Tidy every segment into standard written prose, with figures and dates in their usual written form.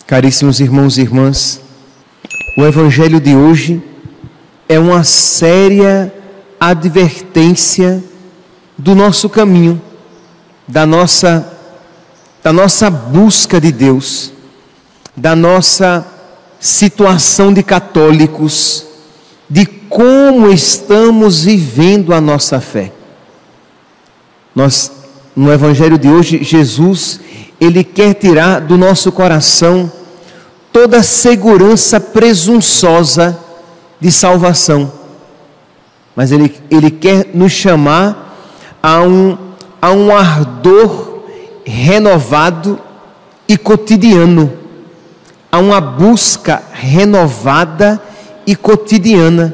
Caríssimos irmãos e irmãs, o Evangelho de hoje é uma séria advertência do nosso caminho, da nossa busca de Deus, da nossa situação de católicos, de como estamos vivendo a nossa fé. No Evangelho de hoje, Jesus, Ele quer tirar do nosso coração toda a segurança presunçosa de salvação, mas Ele quer nos chamar a um ardor renovado e cotidiano, a uma busca renovada e cotidiana.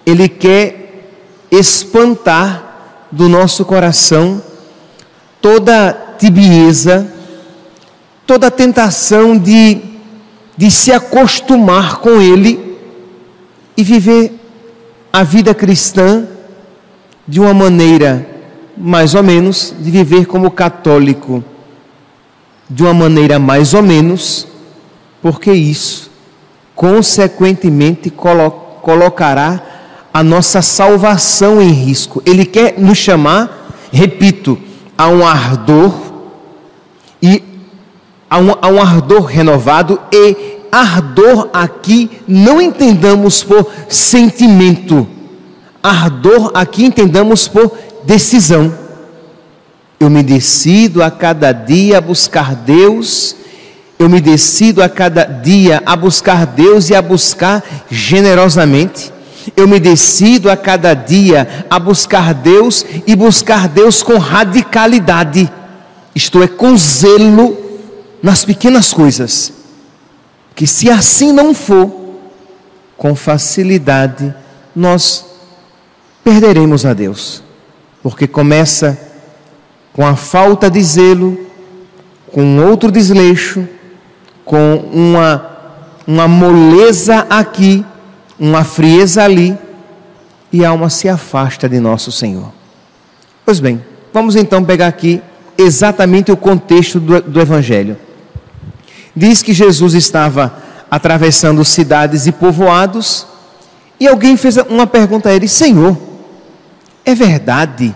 Ele quer espantar do nosso coração toda tibieza, toda tentação de se acostumar com Ele e viver a vida cristã de uma maneira, mais ou menos, de viver como católico, de uma maneira mais ou menos, porque isso, consequentemente, colocará a nossa salvação em risco. Ele quer nos chamar, repito, a um ardor e a um ardor renovado, e ardor aqui não entendamos por sentimento, ardor aqui entendamos por decisão. Eu me decido a cada dia a buscar Deus, eu me decido a cada dia a buscar Deus e a buscar generosamente. Eu me decido a cada dia a buscar Deus e buscar Deus com radicalidade, isto é, com zelo nas pequenas coisas, que se assim não for, com facilidade nós perderemos a Deus, porque começa com a falta de zelo, com outro desleixo, com uma moleza aqui, uma frieza ali, e a alma se afasta de nosso Senhor. Pois bem, vamos então pegar aqui exatamente o contexto do Evangelho. Diz que Jesus estava atravessando cidades e povoados, e alguém fez uma pergunta a ele: Senhor, é verdade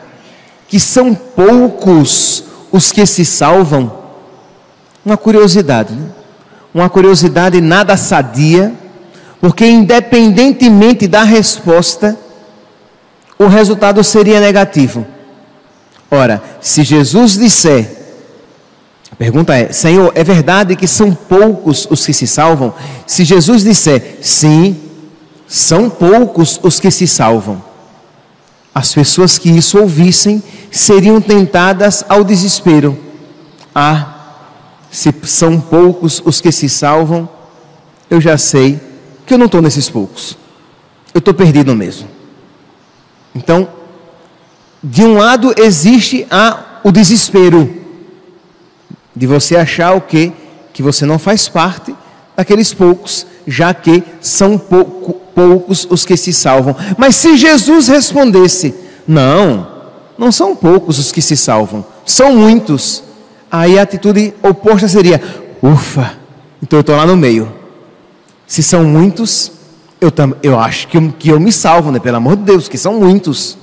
que são poucos os que se salvam? Uma curiosidade, né? Uma curiosidade nada sadia, porque independentemente da resposta, o resultado seria negativo. Ora, se Jesus disser, a pergunta é: Senhor, é verdade que são poucos os que se salvam? Se Jesus disser, sim, são poucos os que se salvam, as pessoas que isso ouvissem seriam tentadas ao desespero. Se são poucos os que se salvam, eu já sei que eu não estou nesses poucos, eu estou perdido mesmo. Então, de um lado existe o desespero de você achar o quê? Que você não faz parte daqueles poucos, já que são poucos os que se salvam. Mas se Jesus respondesse, não são poucos os que se salvam, são muitos, aí a atitude oposta seria: ufa, então eu estou lá no meio. Se são muitos, eu acho que eu me salvo, né? Pelo amor de Deus, que são muitos.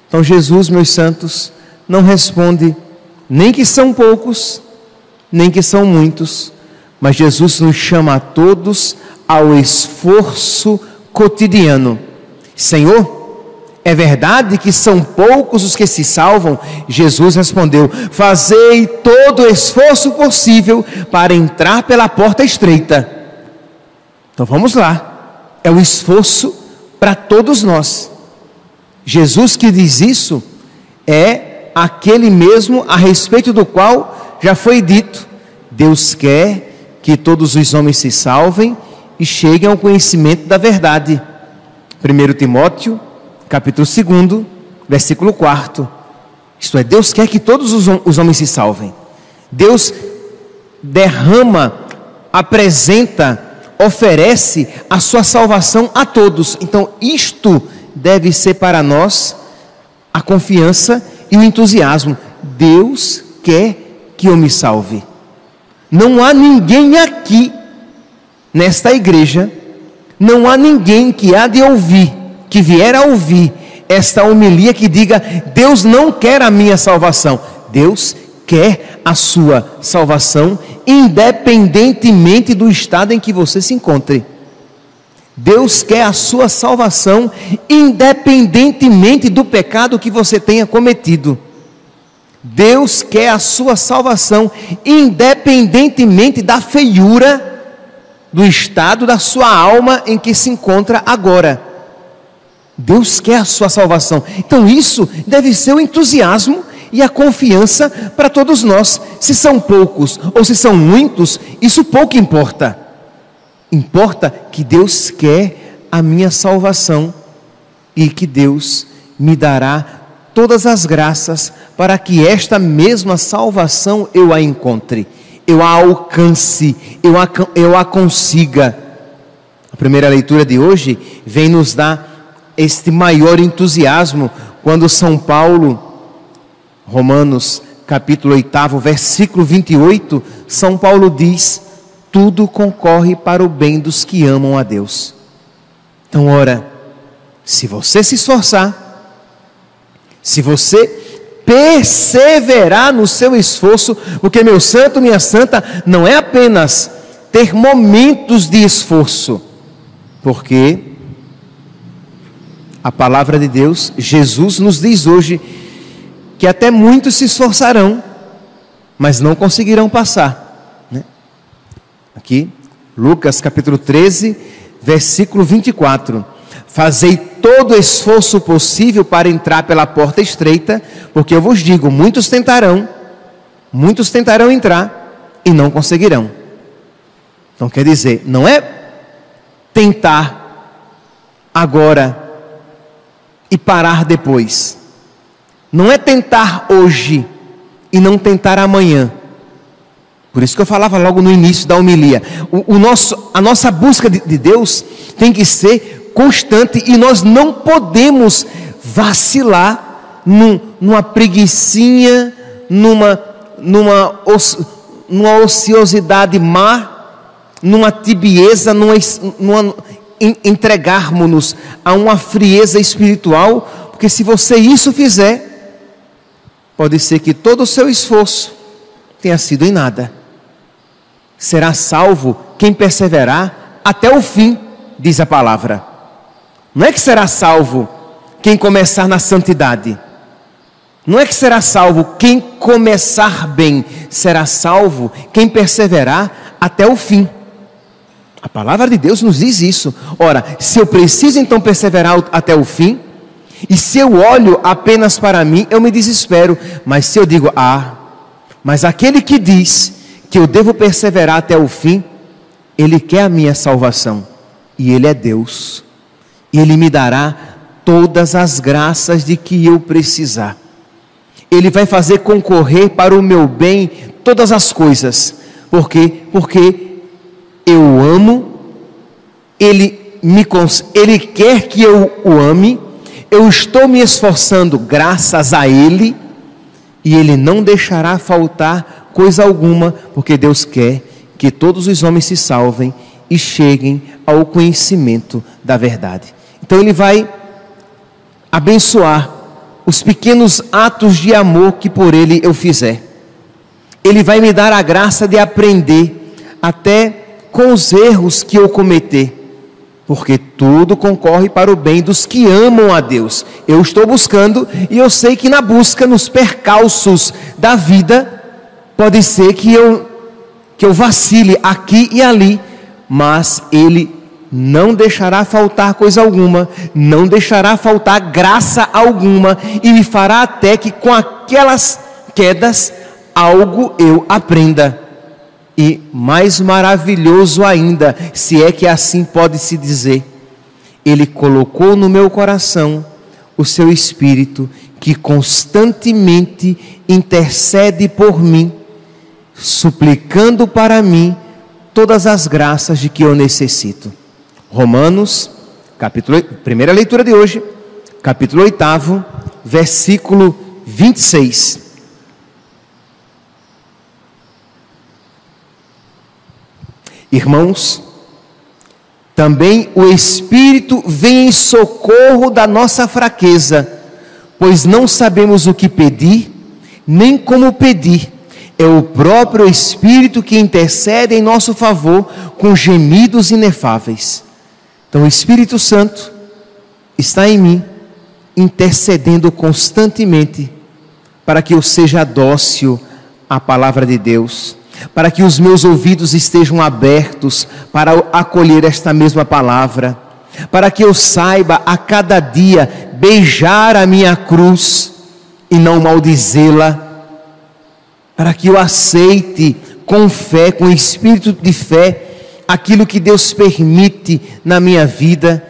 Então Jesus, meus santos, não responde nem que são poucos, nem que são muitos, mas Jesus nos chama a todos ao esforço cotidiano. Senhor, é verdade que são poucos os que se salvam? Jesus respondeu: fazei todo o esforço possível para entrar pela porta estreita. Então vamos lá, é o esforço para todos nós. Jesus que diz isso é aquele mesmo a respeito do qual já foi dito: Deus quer que todos os homens se salvem e cheguem ao conhecimento da verdade. 1 Timóteo, capítulo 2, versículo 4. Isto é, Deus quer que todos os homens se salvem. Deus derrama, apresenta, oferece a sua salvação a todos. Então, isto deve ser para nós a confiança e o entusiasmo. Deus quer que eu me salve. Não há ninguém aqui, nesta igreja, não há ninguém que há de ouvir, que vier a ouvir esta homilia que diga: Deus não quer a minha salvação. Deus quer a sua salvação, independentemente do estado em que você se encontre. Deus quer a sua salvação, independentemente do pecado que você tenha cometido. Deus quer a sua salvação, independentemente da feiura do estado da sua alma em que se encontra agora. Deus quer a sua salvação. Então isso deve ser o entusiasmo e a confiança para todos nós. Se são poucos ou se são muitos, isso pouco importa. Importa que Deus quer a minha salvação e que Deus me dará todas as graças para que esta mesma salvação eu a encontre, eu a alcance, eu a consiga. A primeira leitura de hoje vem nos dar este maior entusiasmo quando São Paulo, Romanos capítulo 8, versículo 28, São Paulo diz: tudo concorre para o bem dos que amam a Deus. Então, ora, se você se esforçar, se você perseverar no seu esforço, porque, meu santo, minha santa, não é apenas ter momentos de esforço, porque a palavra de Deus, Jesus nos diz hoje que até muitos se esforçarão, mas não conseguirão passar, né? Aqui, Lucas capítulo 13, versículo 24: fazei todo o esforço possível para entrar pela porta estreita, porque eu vos digo, muitos tentarão entrar e não conseguirão. Então quer dizer, não é tentar agora e parar depois. Não é tentar hoje e não tentar amanhã. Por isso que eu falava logo no início da homilia. A nossa busca de Deus tem que ser constante e nós não podemos vacilar numa preguicinha, numa ociosidade má, numa tibieza, entregarmos-nos a uma frieza espiritual, porque se você isso fizer, pode ser que todo o seu esforço tenha sido em nada. Será salvo quem perseverar até o fim, diz a palavra. Não é que será salvo quem começar na santidade. Não é que será salvo quem começar bem. Será salvo quem perseverar até o fim. A palavra de Deus nos diz isso. Ora, se eu preciso então perseverar até o fim, e se eu olho apenas para mim, eu me desespero. Mas se eu digo, mas aquele que diz que eu devo perseverar até o fim, ele quer a minha salvação, e ele é Deus, e ele me dará todas as graças de que eu precisar. Ele vai fazer concorrer para o meu bem todas as coisas. Por quê? Porque eu amo, ele quer que eu o ame. Eu estou me esforçando graças a Ele, e Ele não deixará faltar coisa alguma, porque Deus quer que todos os homens se salvem e cheguem ao conhecimento da verdade. Então Ele vai abençoar os pequenos atos de amor que por Ele eu fizer. Ele vai me dar a graça de aprender até com os erros que eu cometer, porque tudo concorre para o bem dos que amam a Deus. Eu estou buscando, e eu sei que na busca, nos percalços da vida, pode ser que eu vacile aqui e ali, mas Ele não deixará faltar coisa alguma, não deixará faltar graça alguma, e me fará até que com aquelas quedas, algo eu aprenda. E mais maravilhoso ainda, se é que assim pode se dizer, Ele colocou no meu coração o seu Espírito, que constantemente intercede por mim, suplicando para mim todas as graças de que eu necessito. Romanos, primeira leitura de hoje, capítulo 8, versículo 26. Irmãos, também o Espírito vem em socorro da nossa fraqueza, pois não sabemos o que pedir, nem como pedir. É o próprio Espírito que intercede em nosso favor com gemidos inefáveis. Então o Espírito Santo está em mim, intercedendo constantemente para que eu seja dócil à palavra de Deus, para que os meus ouvidos estejam abertos para acolher esta mesma palavra, para que eu saiba a cada dia beijar a minha cruz e não maldizê-la, para que eu aceite com fé, com espírito de fé, aquilo que Deus permite na minha vida.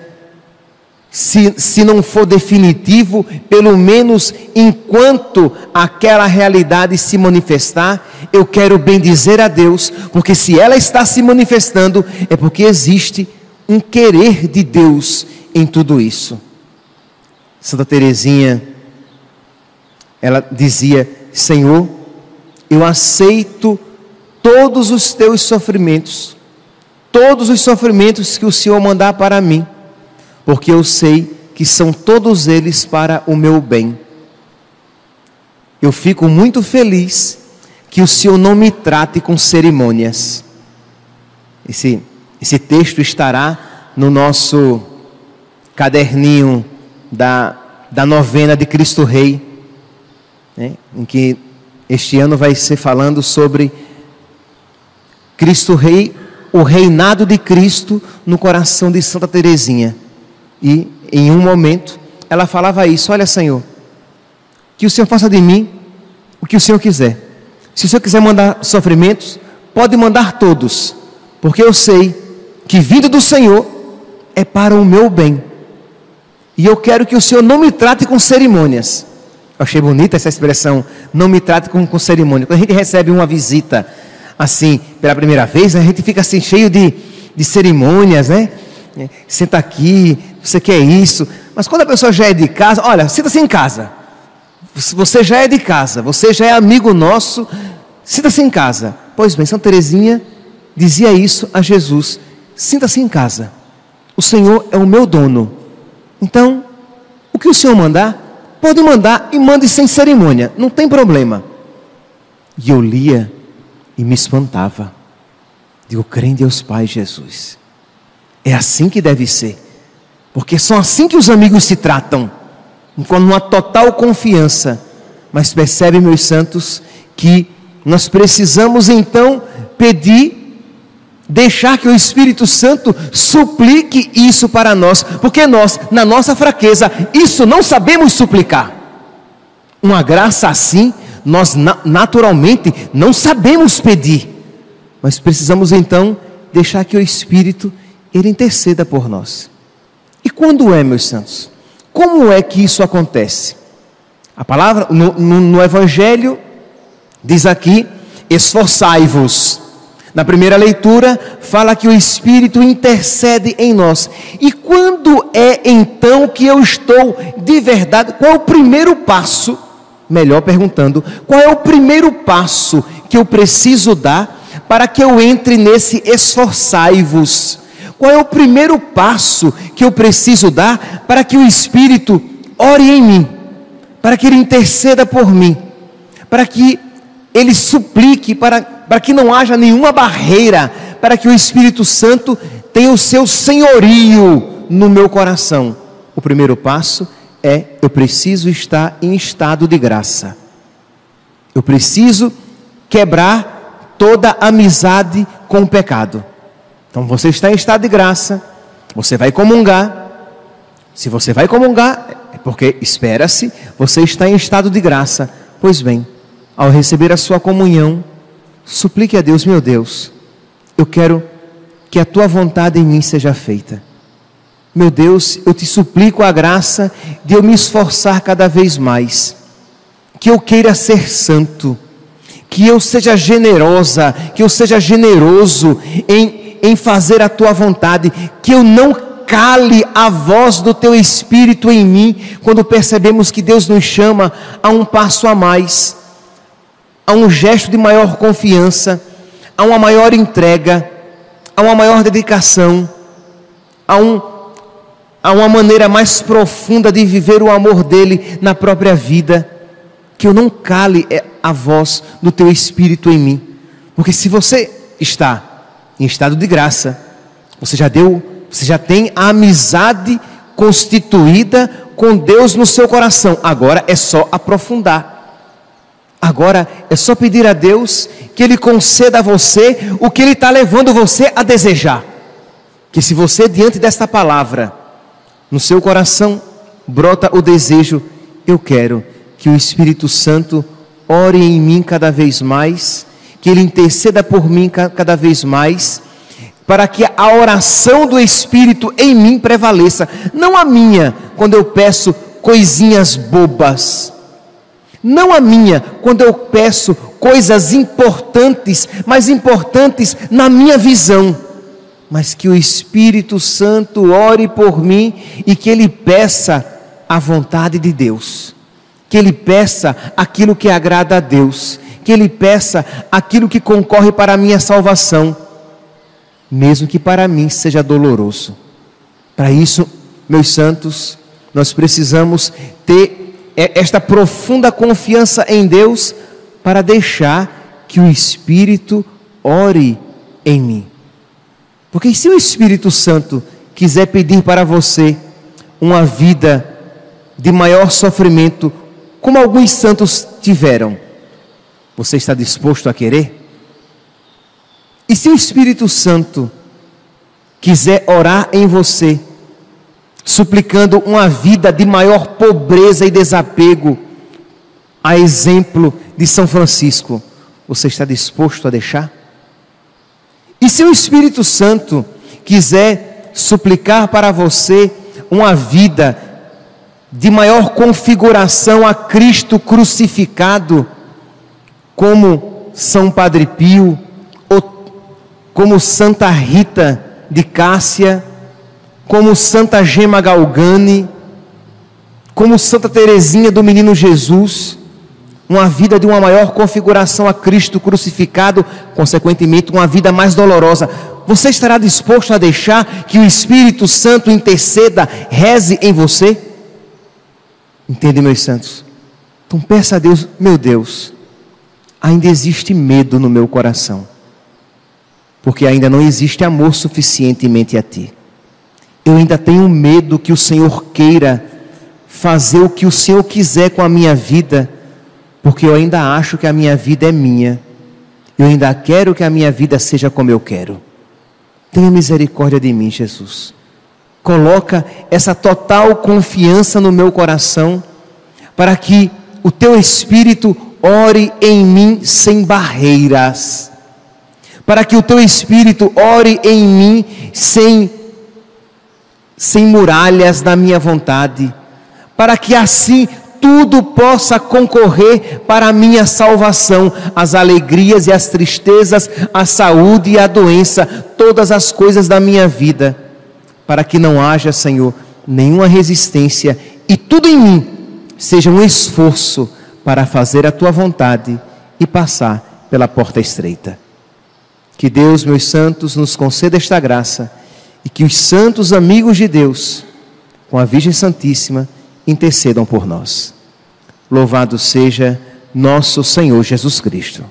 Se não for definitivo, pelo menos enquanto aquela realidade se manifestar, eu quero bendizer a Deus, porque se ela está se manifestando, é porque existe um querer de Deus em tudo isso. Santa Teresinha, ela dizia: Senhor, eu aceito todos os teus sofrimentos, todos os sofrimentos que o Senhor mandar para mim, porque eu sei que são todos eles para o meu bem. Eu fico muito feliz que o Senhor não me trate com cerimônias. Esse texto estará no nosso caderninho da novena de Cristo Rei, né, em que este ano vai ser falando sobre Cristo Rei, o reinado de Cristo no coração de Santa Teresinha. E em um momento ela falava isso: olha, Senhor, que o Senhor faça de mim o que o Senhor quiser. Se o Senhor quiser mandar sofrimentos, pode mandar todos, porque eu sei que vindo do Senhor é para o meu bem, e eu quero que o Senhor não me trate com cerimônias. Eu achei bonita essa expressão, não me trate com cerimônia. Quando a gente recebe uma visita assim pela primeira vez, a gente fica assim cheio de cerimônias, né? Senta aqui, você quer isso. Mas quando a pessoa já é de casa, olha, sinta-se em casa. Você já é de casa, você já é amigo nosso, sinta-se em casa. Pois bem, Santa Teresinha dizia isso a Jesus: sinta-se em casa, o Senhor é o meu dono. Então, o que o Senhor mandar, pode mandar, e mande sem cerimônia, não tem problema. E eu lia e me espantava. Digo, crê em Deus Pai, Jesus. É assim que deve ser, porque são assim que os amigos se tratam, com uma total confiança. Mas percebe, meus santos, que nós precisamos então pedir, deixar que o Espírito Santo suplique isso para nós, porque nós, na nossa fraqueza, isso não sabemos suplicar. Uma graça assim, nós naturalmente não sabemos pedir, mas precisamos então deixar que o Espírito, ele interceda por nós. E quando é, meus santos? Como é que isso acontece? A palavra no Evangelho diz aqui: esforçai-vos. Na primeira leitura fala que o Espírito intercede em nós. E quando é então que eu estou de verdade? Qual é o primeiro passo? Melhor perguntando, qual é o primeiro passo que eu preciso dar para que eu entre nesse esforçai-vos? Qual é o primeiro passo que eu preciso dar para que o Espírito ore em mim, para que Ele interceda por mim, para que Ele suplique, para que não haja nenhuma barreira, para que o Espírito Santo tenha o seu senhorio no meu coração? O primeiro passo é: eu preciso estar em estado de graça. Eu preciso quebrar toda amizade com o pecado. Então você está em estado de graça, você vai comungar. Se você vai comungar, é porque, espera-se, você está em estado de graça. Pois bem, ao receber a sua comunhão, suplique a Deus: meu Deus, eu quero que a tua vontade em mim seja feita. Meu Deus, eu te suplico a graça de eu me esforçar cada vez mais, que eu queira ser santo, que eu seja generosa, que eu seja generoso em fazer a tua vontade, que eu não cale a voz do teu Espírito em mim, quando percebemos que Deus nos chama a um passo a mais, a um gesto de maior confiança, a uma maior entrega, a uma maior dedicação, a uma maneira mais profunda de viver o amor dele na própria vida. Que eu não cale a voz do teu Espírito em mim, porque se você está em estado de graça, você já tem a amizade constituída com Deus no seu coração. Agora é só aprofundar. Agora é só pedir a Deus que Ele conceda a você o que Ele está levando você a desejar. Que se você, diante desta palavra, no seu coração brota o desejo, eu quero que o Espírito Santo ore em mim cada vez mais, que Ele interceda por mim cada vez mais, para que a oração do Espírito em mim prevaleça, não a minha, quando eu peço coisinhas bobas, não a minha, quando eu peço coisas importantes, mas importantes na minha visão, mas que o Espírito Santo ore por mim e que Ele peça a vontade de Deus, que Ele peça aquilo que agrada a Deus, que Ele peça aquilo que concorre para a minha salvação, mesmo que para mim seja doloroso. Para isso, meus santos, nós precisamos ter esta profunda confiança em Deus, para deixar que o Espírito ore em mim. Porque se o Espírito Santo quiser pedir para você uma vida de maior sofrimento, como alguns santos tiveram, você está disposto a querer? E se o Espírito Santo quiser orar em você, suplicando uma vida de maior pobreza e desapego, a exemplo de São Francisco, você está disposto a deixar? E se o Espírito Santo quiser suplicar para você uma vida de maior configuração a Cristo crucificado, como São Padre Pio, ou como Santa Rita de Cássia, como Santa Gema Galgani, como Santa Teresinha do Menino Jesus, uma vida de uma maior configuração a Cristo crucificado, consequentemente uma vida mais dolorosa, você estará disposto a deixar que o Espírito Santo interceda, reze em você? Entende, meus santos? Então peça a Deus: meu Deus, ainda existe medo no meu coração, porque ainda não existe amor suficientemente a Ti. Eu ainda tenho medo que o Senhor queira fazer o que o Senhor quiser com a minha vida, porque eu ainda acho que a minha vida é minha. Eu ainda quero que a minha vida seja como eu quero. Tenha misericórdia de mim, Jesus. Coloca essa total confiança no meu coração, para que o Teu Espírito ore em mim sem barreiras, para que o Teu Espírito ore em mim sem muralhas da minha vontade, para que assim tudo possa concorrer para a minha salvação, as alegrias e as tristezas, a saúde e a doença, todas as coisas da minha vida, para que não haja, Senhor, nenhuma resistência, e tudo em mim seja um esforço para fazer a Tua vontade e passar pela porta estreita. Que Deus, meus santos, nos conceda esta graça, e que os santos amigos de Deus, com a Virgem Santíssima, intercedam por nós. Louvado seja nosso Senhor Jesus Cristo.